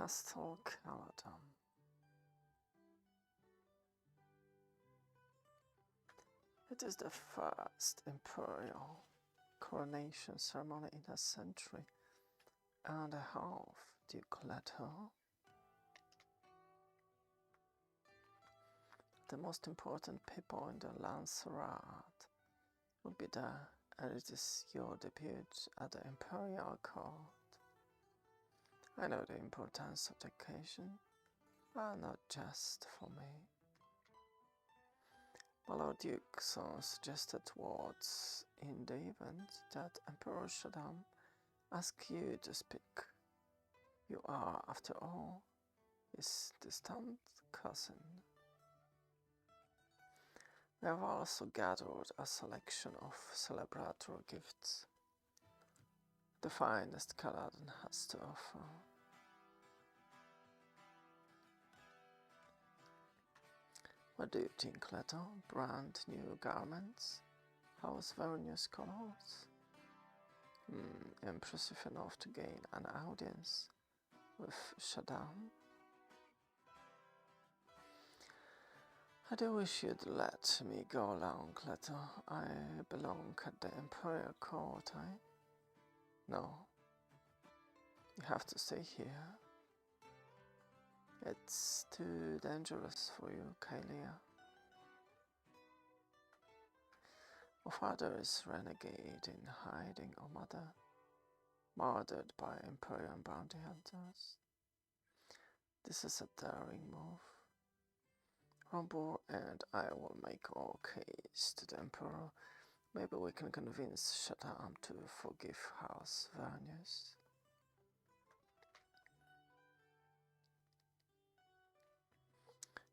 Castle Caledon. It is the first imperial coronation ceremony in a century and a half, Duke Leto. The most important people in the Lancerat will be there, and it is your debut at the imperial court. I know the importance of the occasion, but not just for me. My Lord Duke suggested words in the event that Emperor Shaddam asked you to speak. You are, after all, his distant cousin. We have also gathered a selection of celebratory gifts, the finest Caledon has to offer. What do you think, Leto? Brand new garments? House Vernius colors? Impressive enough to gain an audience with Shaddam? I do wish you'd let me go along, Leto. I belong at the Imperial Court, No. You have to stay here. It's too dangerous for you, Kaelia. My father is renegade in hiding, or mother, murdered by Imperial bounty hunters. This is a daring move. Rombor and I will make our case to the Emperor. Maybe we can convince Shaddam to forgive House Vernius.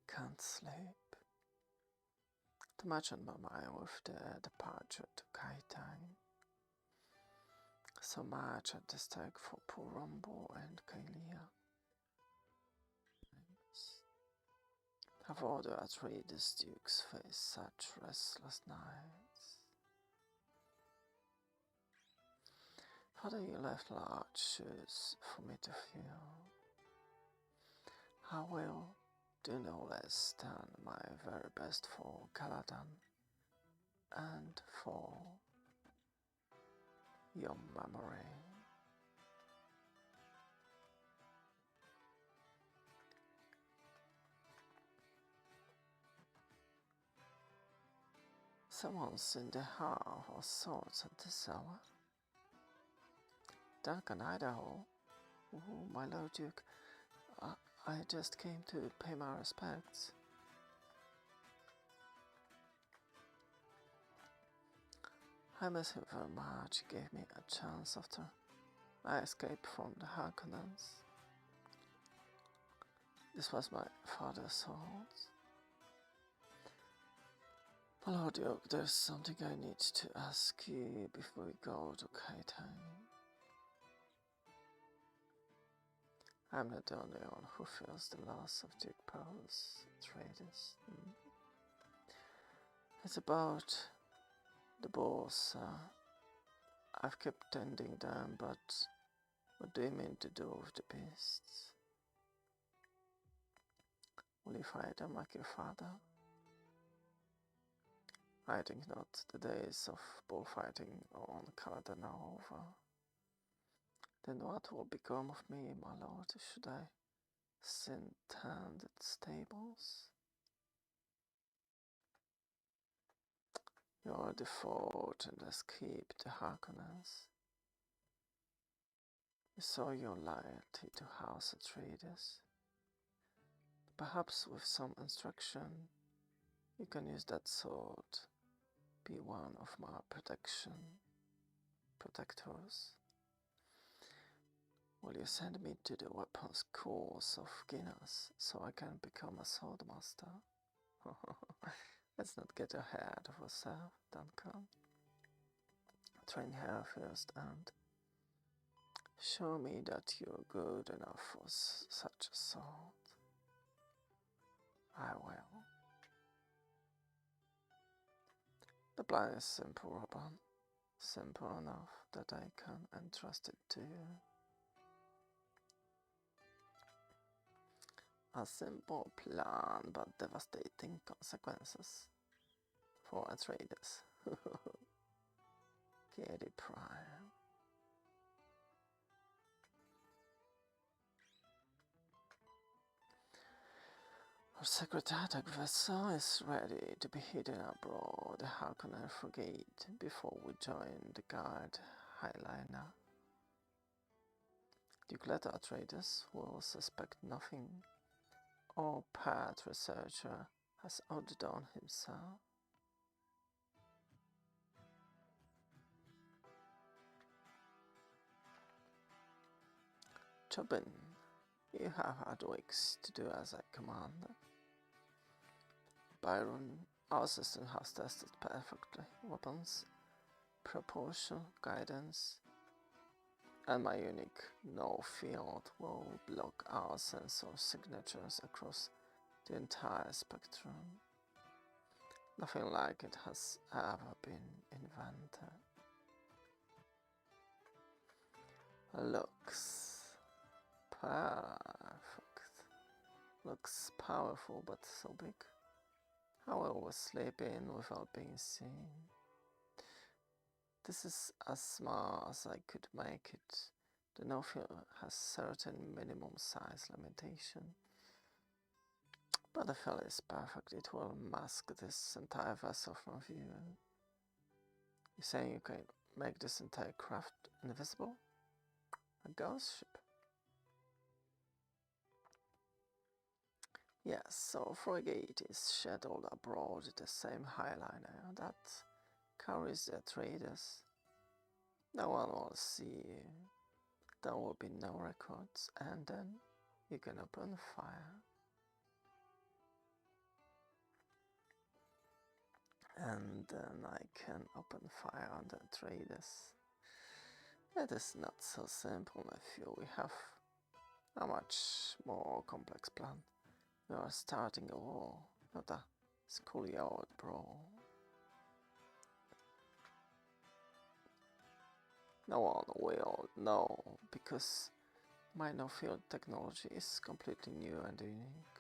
Can't sleep. Too much on my mind with the departure to Kaitan. So much at the stake for poor Rombor and Kaelia. Have all the Atreides dukes faced such restless nights? Father, you left large shoes for me to fill. I will do no less than my very best for Caledon and for your memory. Someone's in the hall of sorts at this hour. Duncan, Idaho. Oh, my Lord Duke, I just came to pay my respects. I miss him very much. He gave me a chance after I escaped from the Harkonnens. This was my father's thought. My Lord Duke, there's something I need to ask you before we go to Kaitan. I'm not the only one who feels the loss of Duke Paul's Atreides. It's about the bulls. I've kept tending them, but what do you mean to do with the beasts? Will you fight them like your father? I think not. The days of bullfighting on Caledon are over. Then what will become of me, my lord? Should I tend at stables? You already fought and escaped the Harkonnens. You saw your loyalty to House Atreides. Perhaps with some instruction, you can use that sword, be one of my protectors. Will you send me to the weapons course of Guinness so I can become a swordmaster? Let's not get ahead of ourselves, Duncan. Train here first and show me that you're good enough for such a sword. I will. The plan is simple, Robin. Simple enough that I can entrust it to you. A simple plan, but devastating consequences for Atreides. Kitty Prime. Our secret attack vessel is ready to be hidden aboard the Harkonnen frigate before we join the guard Highliner. Duke Atreides will suspect nothing. Our pet researcher has outdone himself. Tobin, you have had weeks to do as I command. Byron, our system has tested perfectly. Weapons, propulsion, guidance, and my unique no field will block our sensor signatures across the entire spectrum. Nothing like it has ever been invented. Looks perfect. Looks powerful but so big. How I will sleep in without being seen. This is as small as I could make it. The no-field has certain minimum size limitation. But the field is perfect. It will mask this entire vessel from view. You're saying you can make this entire craft invisible? A ghost ship? Yes, so frigate is scheduled aboard the same Highliner that carries the Atreides. No one will see you. There will be no records, and then you can open fire. And then I can open fire on the Atreides. It is not so simple, nephew. We have a much more complex plan. We are starting a war, not a schoolyard brawl. No one will know, because my no-field technology is completely new and unique.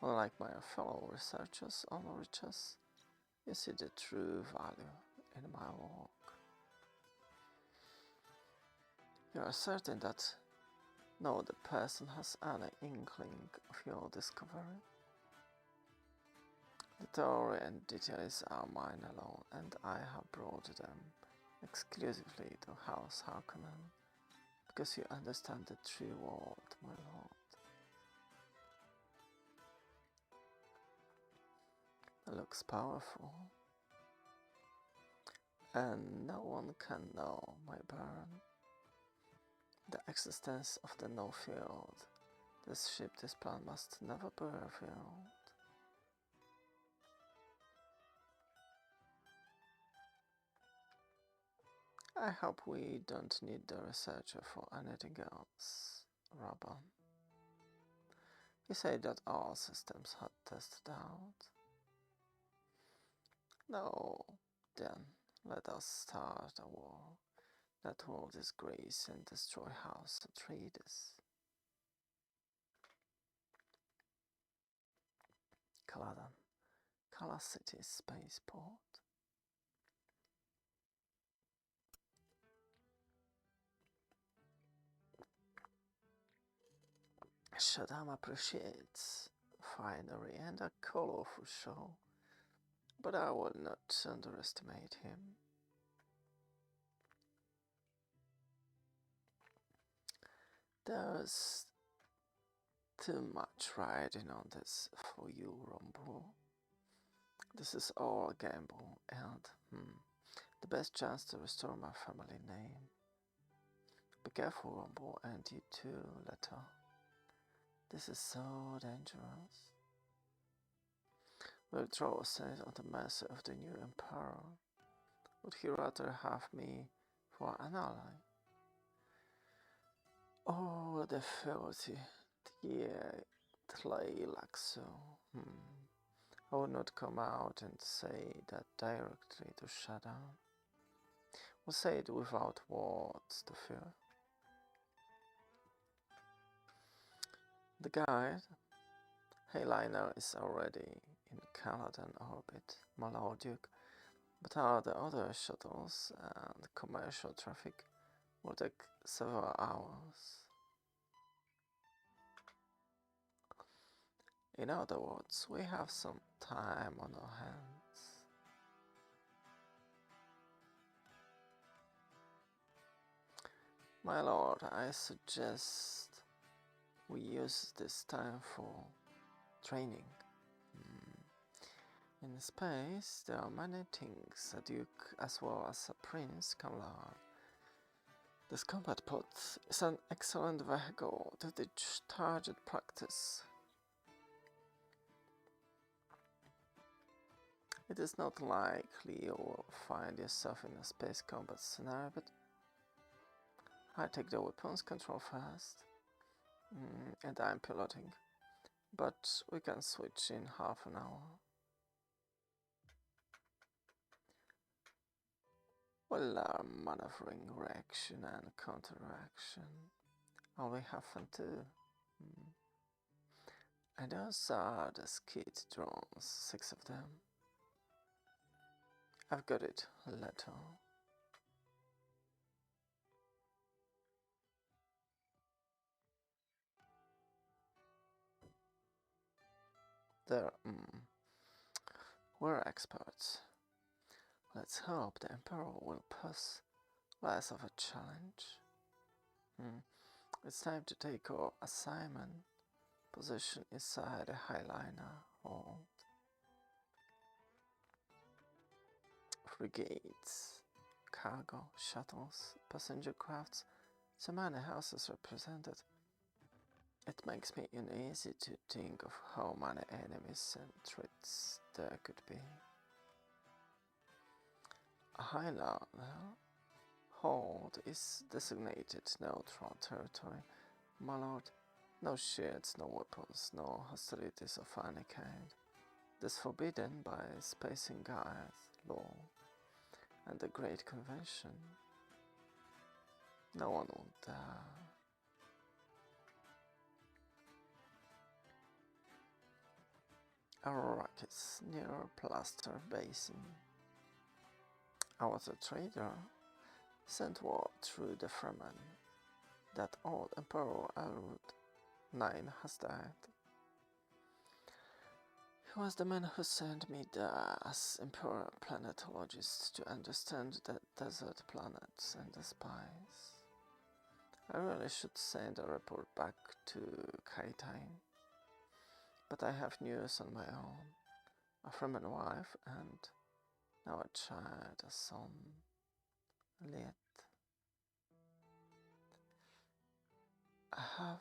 Unlike my fellow researchers on riches, you see the true value in my work. You are certain that no other person has any inkling of your discovery. The theory and details are mine alone, and I have brought them exclusively to House Harkonnen, because you understand the true world, my lord. It looks powerful, and no one can know, my baron, the existence of the no-field. This ship, this plan must never be revealed. I hope we don't need the researcher for anything else, Rabban. You say that all systems had tested out? No, then let us start a war that will disgrace and destroy House Atreides. Caladan, Kala City Spaceport. Shaddam appreciates finery and a colorful show, but I will not underestimate him. There's too much riding on this for you, Rombo. This is all a gamble, and the best chance to restore my family name. Be careful, Rombo, and you too, Leto. This is so dangerous. Will throw us at the mercy of the new emperor? Would he rather have me for an ally? Oh, the filthy, Tlaylaxo. I would not come out and say that directly to Shaddam. We'll say it without words to fear. The guide, Hayliner, is already in Caladan orbit, my Lord Duke, but all the other shuttles and commercial traffic will take several hours. In other words, we have some time on our hands. My lord, I suggest we use this time for training. In space, there are many things a duke as well as a prince can learn. This combat pod is an excellent vehicle to teach target practice. It is not likely you will find yourself in a space combat scenario, but I take the weapons control first, and I'm piloting, but we can switch in half an hour. We'll learn maneuvering, reaction and counter-reaction. And we have fun too. And those are the skid drones, 6 of them. I've got it, Leto. There, we're experts. Let's hope the Emperor will pose less of a challenge. It's time to take our assignment position inside a Highliner hold. Frigates, cargo, shuttles, passenger crafts, so many houses represented. It makes me uneasy to think of how many enemies and threats there could be. A Highliner hold is designated neutral territory, my lord. No shields, no weapons, no hostilities of any kind. This forbidden by spacing guide law and the Great Convention. No one would dare. Arrakis near Plaster Basin. I was a trader, sent word through the Fremen that old Emperor Elrond IX has died. He was the man who sent me there as Imperial planetologist to understand the desert planets and the spies. I really should send a report back to Kaitain, but I have news on my own. A Fremen wife and now a child, a son, Liet. I have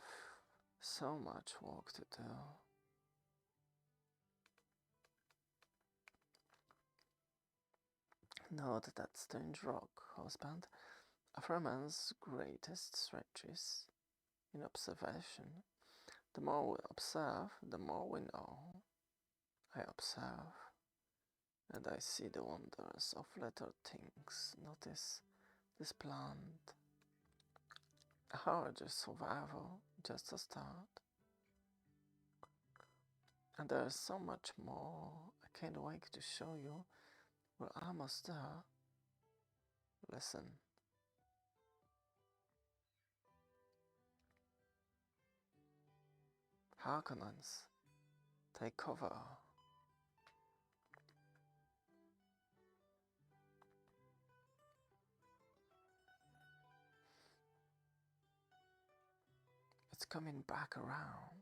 so much work to do. Note that strange rock, husband. A Fremen's greatest stretches in observation. The more we observe, the more we know. I observe, and I see the wonders of little things. Notice this plant. A hard survival, just a start. And there's so much more. I can't wait to show you. We're almost there. Listen. Harkonnens, take cover. It's coming back around.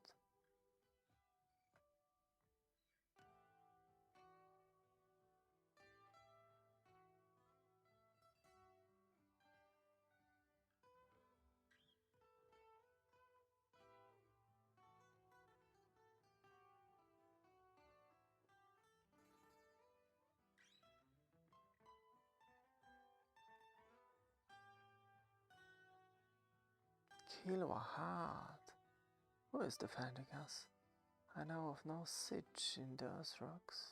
Kill our heart. Who is defending us? I know of no siege in those rocks.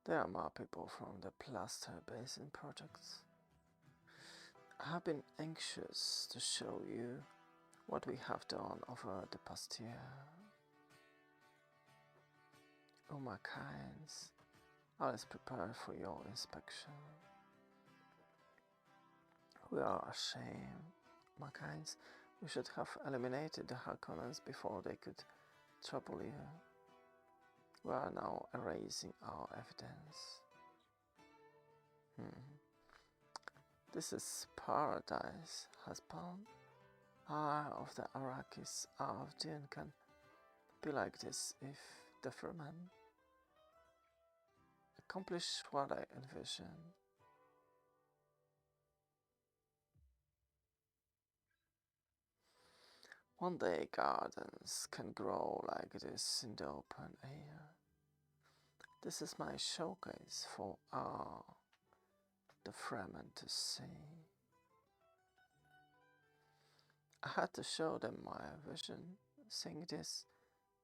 There are more people from the Plaster Basin projects. I have been anxious to show you what we have done over the past year. Humankinds, I was prepared for your inspection. We are ashamed, Humankinds. We should have eliminated the Harkonnens before they could trouble you. We are now erasing our evidence. This is paradise, husband. I of the Arrakis, I of Dune can be like this if the Fremen accomplish what I envision. One day gardens can grow like this in the open air. This is my showcase for all the Fremen to see. I had to show them my vision. Seeing this,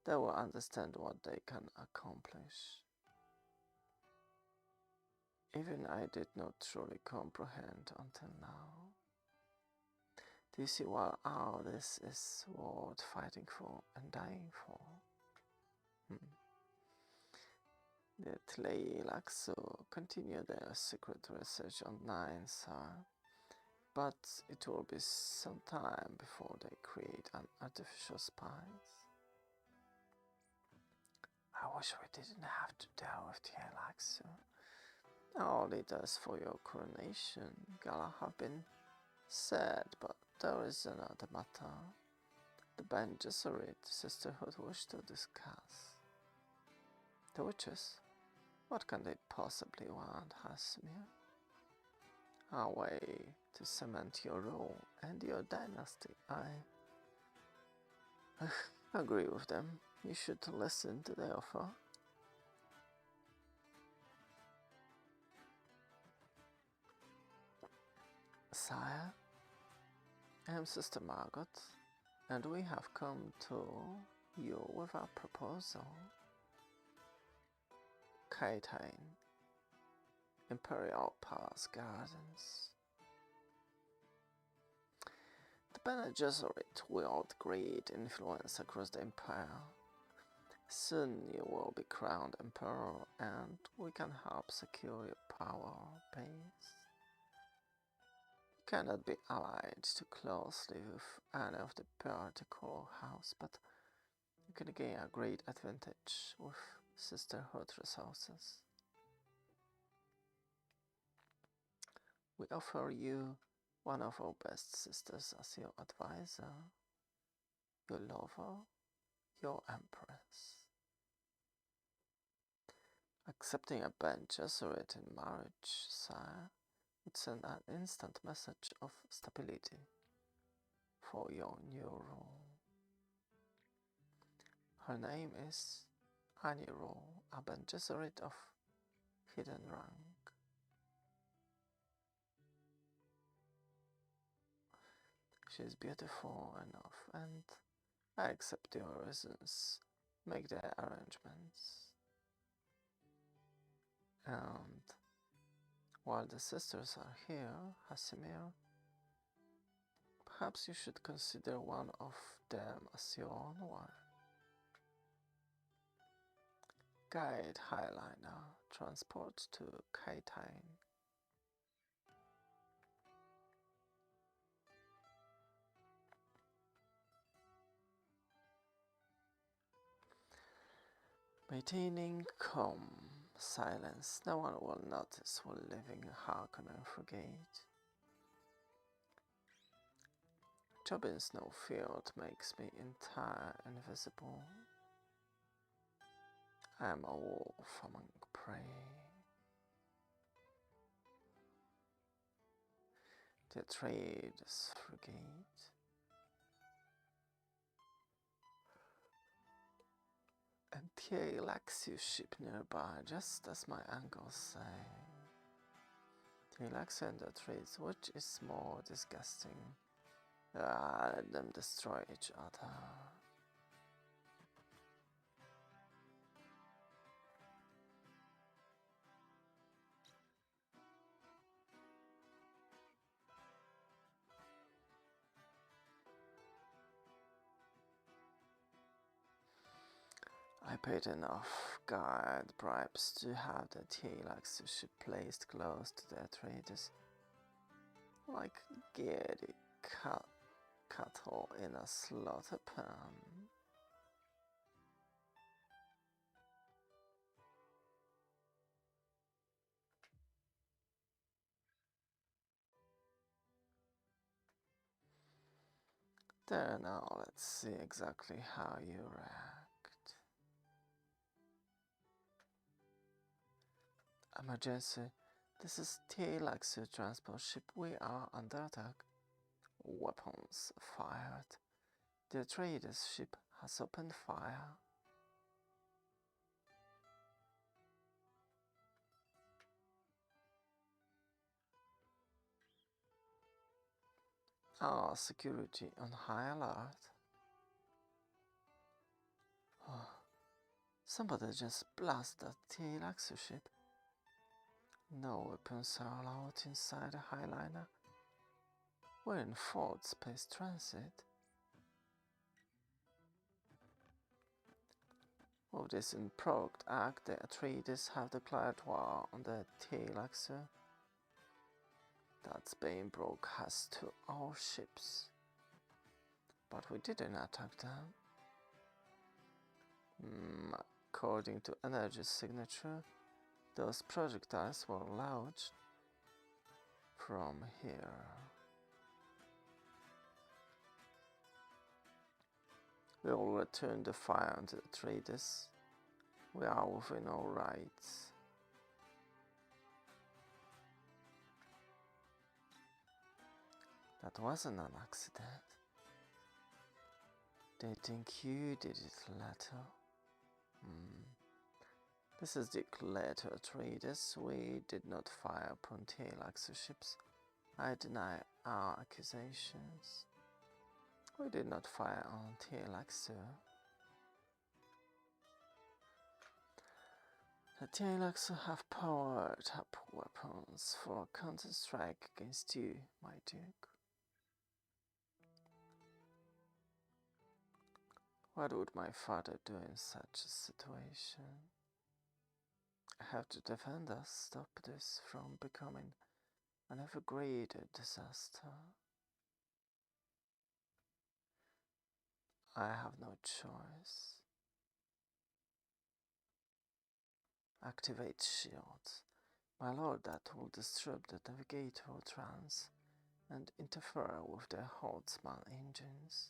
they will understand what they can accomplish. Even I did not truly comprehend until now. Do you see what all this is worth fighting for and dying for? The Tleilaxu continue their secret research on Nine Star, but it will be some time before they create an artificial spice. I wish we didn't have to deal with Tleilaxu. Our leaders for your coronation gala have been said, but there is another matter. The Bene Gesserit sisterhood wish to discuss. The witches? What can they possibly want, Hasimir? Our way to cement your rule and your dynasty. I agree with them. You should listen to their offer. Sire, I am Sister Margot, and we have come to you with our proposal. Kaitain, Imperial Palace Gardens. The Bene Gesserit wield great influence across the Empire. Soon you will be crowned Emperor, and we can help secure your power base. You cannot be allied too closely with any of the particular house, but you can gain a great advantage with sisterhood resources. We offer you one of our best sisters as your advisor, your lover, your empress. Accepting a Bene Gesserit in marriage, sire, would send an instant message of stability for your new rule. Her name is Anirul, a Bene Gesserit of hidden rank. She is beautiful enough, and I accept your reasons. Make the arrangements. And while the sisters are here, Hasimir, perhaps you should consider one of them as your own wife. Guide Highliner, transport to Kaitain. Maintaining calm silence, no one will notice while leaving Harkonnen Frigate. Job in Snowfield makes me entirely invisible. I am a wolf among prey. The Atreides Frigate. And Tleilaxu ship nearby, just as my uncles say. Tleilaxu and Atreides, which is more disgusting? Let them destroy each other. I paid enough guide bribes to have the Telex ship placed close to the Atreides, like giddy cattle in a slaughter pen. There, now let's see exactly how you react. Emergency. This is Telex transport ship. We are under attack. Weapons fired. The Atreides ship has opened fire. Our security on high alert. Oh, somebody just blasted a Telex ship. No weapons are allowed inside a Highliner. We're in Ford Space Transit. With this improved act, the Atreides have declared war on the Telex. That's being broke has to our ships. But we didn't attack them. According to Energy's signature, those projectiles were launched from here. We will return the fire to the Atreides. We are within our rights. That wasn't an accident. They think you did it, Leto. This is declared to Atreides. We did not fire upon Telex ships. I deny our accusations. We did not fire on Telex. The Telex have powered up weapons for a counter-strike against you, my Duke. What would my father do in such a situation? I have to defend us, stop this from becoming an ever greater disaster. I have no choice. Activate shields. My lord, that will disrupt the navigator trance and interfere with the Holtzman engines.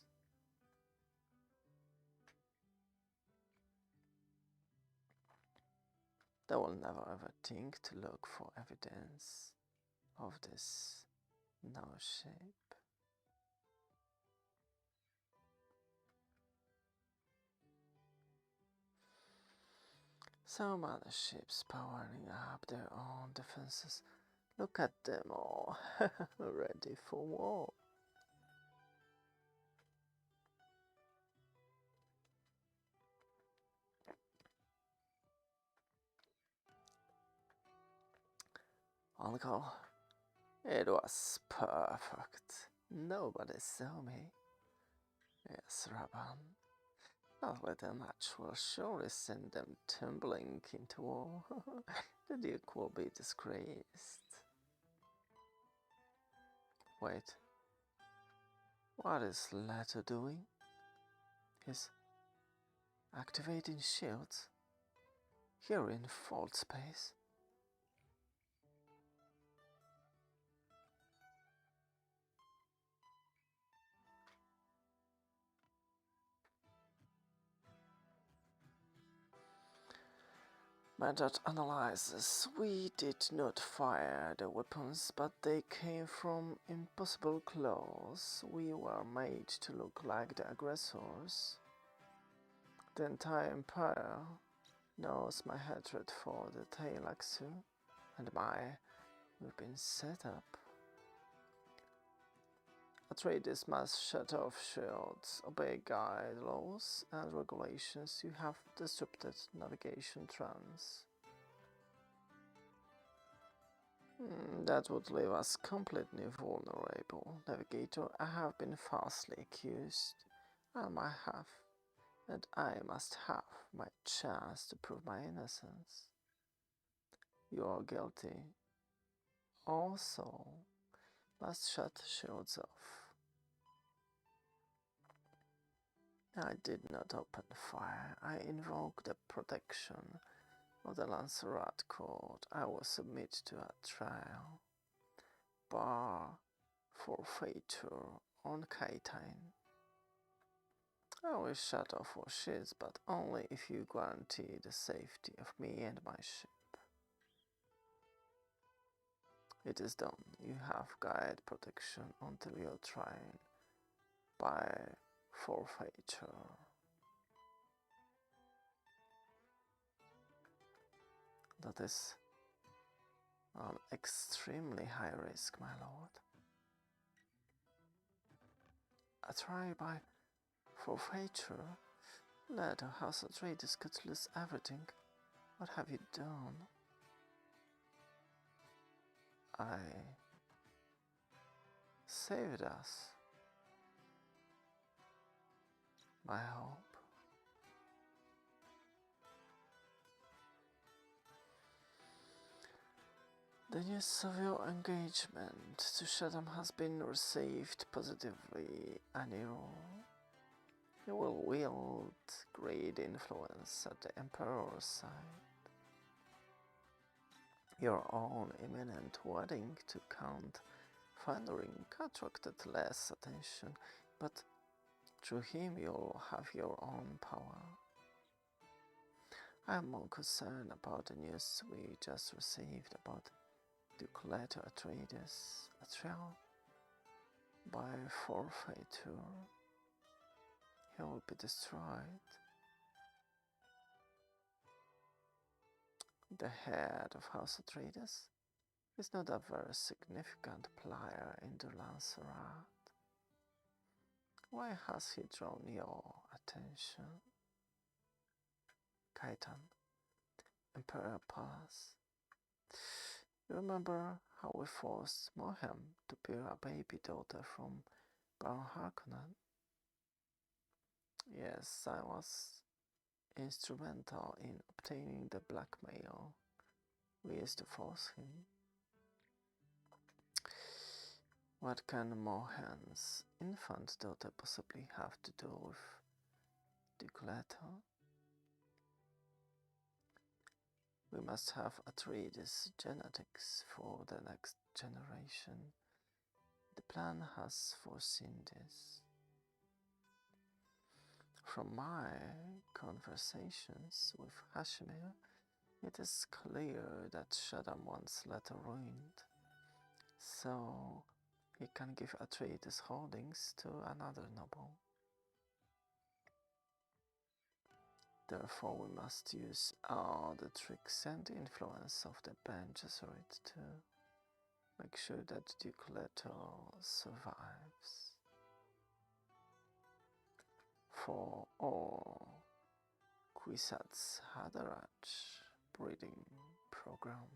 They will never ever think to look for evidence of this no shape. Some other ships powering up their own defenses. Look at them all, ready for war. Uncle, it was perfect. Nobody saw me. Yes, Rabban. That little match will surely send them tumbling into war. The Duke will be disgraced. Wait. What is Leto doing? He's activating shields here in fault space. Method analysis. We did not fire the weapons, but they came from impossible claws. We were made to look like the aggressors. The entire Empire knows my hatred for the Telex and we've been set up. Atreides must shut off shields, obey guide laws and regulations. You have disrupted navigation trance. That would leave us completely vulnerable. Navigator, I have been falsely accused, and and I must have my chance to prove my innocence. You are guilty. Also, must shut shields off. I did not open fire. I invoked the protection of the Lancerat Court. I will submit to a trial. Bar forfeiture on Kaitain. I will shut off all shields, but only if you guarantee the safety of me and my ship. It is done. You have guide protection until your trial by forfeiture. That is an extremely high risk, my lord. A trial by forfeiture? Later, House Atreides could lose everything. What have you done? I saved us. My hope. The news of your engagement to Shaddam has been received positively, Anil. You will wield great influence at the Emperor's side. Your own imminent wedding to Count Fandering attracted less attention, but through him you'll have your own power. I am more concerned about the news we just received about Duke Leto Atreides, a trial by forfeiture. He will be destroyed. The head of House Atreides is not a very significant player in the Lancerat. Why has he drawn your attention? Kaitan, Imperial Palace. You remember how we forced Mohem to bear a baby daughter from Baron Harkonnen? Yes, I was instrumental in obtaining the blackmail we used to force him. What can Mohem's infant daughter possibly have to do with Duke Leto? We must have Atreides genetics for the next generation. The plan has foreseen this. From my conversations with Hashimir, it is clear that Shaddam wants Leto ruined, so he can give Atreides holdings to another noble. Therefore we must use all the tricks and influence of the Bene Gesserit to make sure that Duke Leto survives. For all Kwisatz Haderach breeding program.